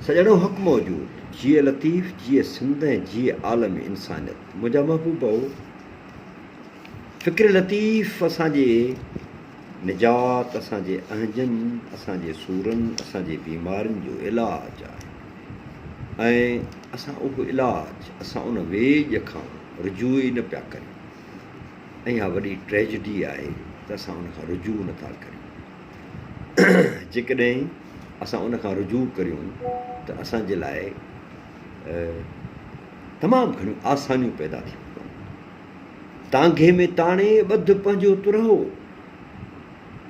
सॼणो हक़ मौजूदु, जिए लतीफ़, जिए सिंध ऐं जिए आलम इंसानियत। मुंहिंजा महबूबो, फ़िक्र लतीफ़ असांजे निजात, असांजे अहजनि, असांजे सूरनि, असांजे बीमारियुनि जो इलाजु आहे। ऐं असां उहो इलाजु, असां उन वेज खां रुजू ई न पिया करियूं। ऐं इहा वॾी ट्रेजिडी आहे त असां उन खां रुजू नथा करियूं। जेकॾहिं असां उन खां रुजू करियूं त असांजे लाइ तमामु घणियूं आसानियूं पैदा थियूं। तांघे में ताणे ॿध पंहिंजो तुरहो,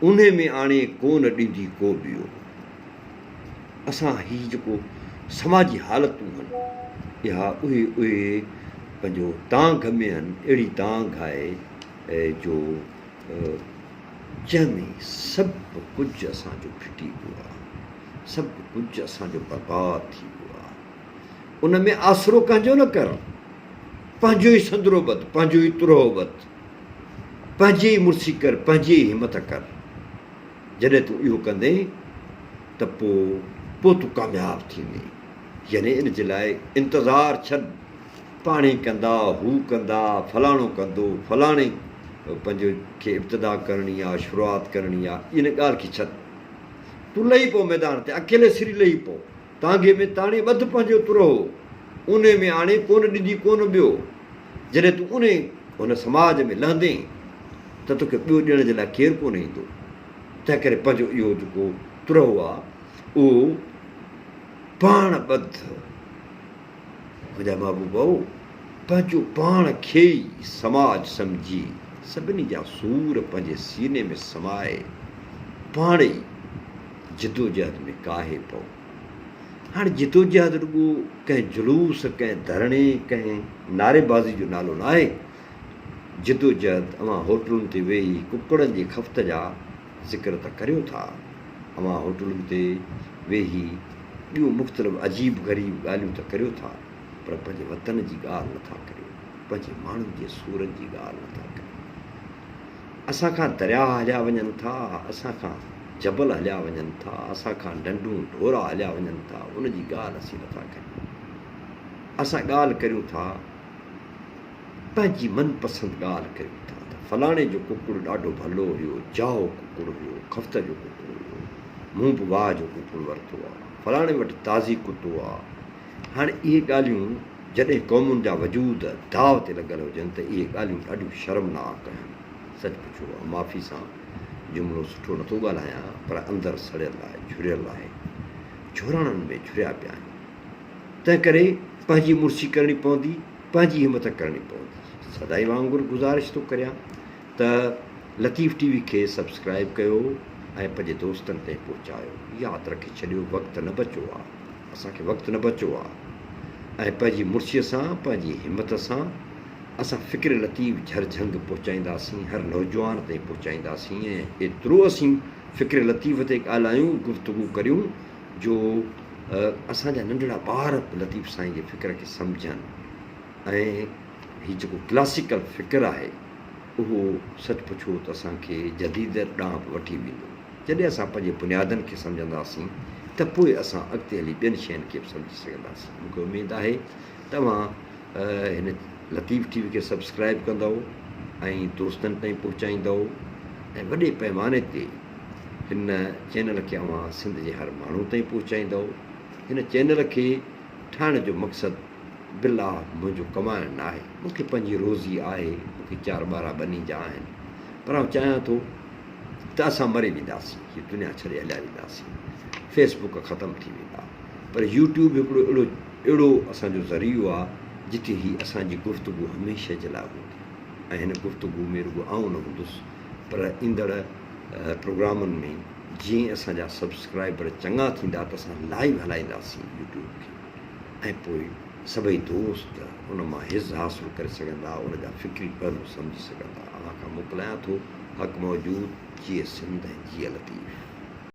उन में आणे कोन ॾींदी को ॿियो। असां हीउ जेको समाजी हालतूं आहिनि, इहा उहे पंहिंजो तांघ में आहिनि। अहिड़ी तांघ आहे जो जंहिंमें सभु कुझु असांजो फिटी पियो आहे, सभु कुझु असांजो बर्बादु थी वियो आहे। उन में आसिरो कंहिंजो न कर, पंहिंजो ई संदरो ॿध, पंहिंजो ई तुरहो ॿध, पंहिंजी ई मुर्सी कर, पंहिंजी ई हिमत कर। जॾहिं तूं इहो कंदे त पोइ तूं कामयाबु थींदे। यानी इन जे लाइ इंतज़ारु छॾ, पाणे कंदा, हू कंदा, फलाणो कंदो, फलाणे पंहिंजो खे इब्तिदा करणी आहे, शुरूआति करणी आहे, इन ॻाल्हि खे छॾ। तूं लही पओ मैदान ते, अकेले सिरी लही पओ। तांघे में ताणे ॿध पंहिंजो तुरहो, उन में आणे कोन ॾींदी कोन ॿियो। जॾहिं तूं उन समाज में लहंदे त तोखे ॿियो ॾियण जे लाइ केरु कोन ईंदो। तंहिं करे पंहिंजो इहो जेको तुरहो आहे, उहो पाण ॿध। मुंहिंजा महबूबो, पंहिंजो पाण खे ई समाज सम्झी, सभिनी जा सूर पंहिंजे सीने में समाए, पाण ई जिदोजहद में काहे पओ। हाणे जिदोजहद रुॻो कंहिं जुलूस, कंहिं धरणे, कंहिं नारेबाज़ी जो नालो न आहे। जिदोजहद अवां होटलुनि ते वेही कुकड़नि जे खफ़्त जा ज़िक्र त करियो था, अवां होटलुनि ते वेही ॿियूं मुख़्तलिफ़ अजीब ग़रीब ॻाल्हियूं त करियो था, पर पंहिंजे वतन जी ॻाल्हि नथा करियो, पंहिंजे माण्हुनि जे सूरनि जी ॻाल्हि नथा करियो। असां खां दरिया हलिया वञनि था, असां खां जबल हलिया वञनि था, असां खां डंडूं ढोरा हलिया वञनि था, उनजी ॻाल्हि असीं नथा करियूं। असां ॻाल्हि करियूं था, पंहिंजी मनपसंदि ॻाल्हि करियूं था त फलाणे जो कुकुड़ ॾाढो भलो हुयो, जाओ कुकुड़ हुयो, खफ़्त जो कुकुड़ हुयो, मूं बि वाह जो कुकुड़ वरितो आहे, फलाणे वटि ताज़ी कुतो आहे। हाणे इहे ॻाल्हियूं जॾहिं क़ौमुनि जा वजूद दाव ते लॻल हुजनि त इहे ॻाल्हियूं ॾाढियूं शर्मनाक आहिनि। सच पुछो आहे, माफ़ी सां जुमिलो सुठो नथो ॻाल्हायां, पर अंदरि सड़ियल आहे, झुरियल आहे, झुरणनि में झुरिया पिया आहिनि। तंहिं करे पंहिंजी मुर्सी करणी पवंदी, पंहिंजी हिमत करणी पवंदी। सदाई वांगुरु गुज़ारिश थो करियां त लतीफ़ टीवी खे सब्सक्राइब कयो ऐं पंहिंजे दोस्तनि ताईं पहुचायो। यादि रखे छॾियो, वक़्तु न बचियो आहे, असांखे वक़्तु न बचियो आहे। ऐं पंहिंजी मुर्सीअ सां, पंहिंजी हिमत सां असां फ़िक्र लतीफ़ झरझंग पहुचाईंदासीं, हर नौजवान ताईं पहुचाईंदासीं। ऐं एतिरो असीं फ़िक्र लतीफ़ ते ॻाल्हायूं, गुफ़्तगू करियूं, जो असांजा नंढड़ा ॿार बि लतीफ़ साईं जे फ़िक्र खे सम्झनि। ऐं हीउ जेको क्लासिकल फ़िक्र आहे, उहो सच पुछो त असांखे जदीदत ॾांहुं बि वठी वेंदो। जॾहिं असां पंहिंजे बुनियादनि खे सम्झंदासीं त पोइ असां अॻिते हली ॿियनि शयुनि खे बि सम्झी सघंदासीं। मूंखे उमेदु आहे तव्हां हिन लतीफ़ टीवी खे सब्सक्राइब कंदव ऐं दोस्तनि ताईं पहुचाईंदव ऐं वॾे पैमाने ते हिन चैनल खे अवां सिंध जे हर माण्हू ताईं पहुचाईंदव। हिन चैनल खे ठाहिण जो मक़सदु बिला मुंहिंजो कमाइणु न आहे। मूंखे पंहिंजी रोज़ी आहे, मूंखे 4 ॿार ॿनी जा आहिनि, पर आउं चाहियां थो त असां मरी वेंदासीं, हीअ दुनिया छॾे हलिया वेंदासीं, फेसबुक ख़तमु थी वेंदा, पर यूट्यूब हिकिड़ो अहिड़ो असांजो ज़रियो आहे जिते ही असांजी गुफ़्तगू हमेशह जे लाइ हूंदी। ऐं हिन गुफ़्तगू में रुॻो आउं न हूंदुसि, पर ईंदड़ प्रोग्रामनि में जीअं असांजा सब्सक्राइबर चङा थींदा त असां लाइव हलाईंदासीं यूट्यूब खे, ऐं पोइ सभई दोस्त उन मां हिज़ हासिलु करे सघंदा, उनजा फ़िक्री पहलू सम्झी सघंदा। अव्हां खां मोकिलियां थो हक़ मौजूदु, जिए सिंध ऐं जिए लतीफ़।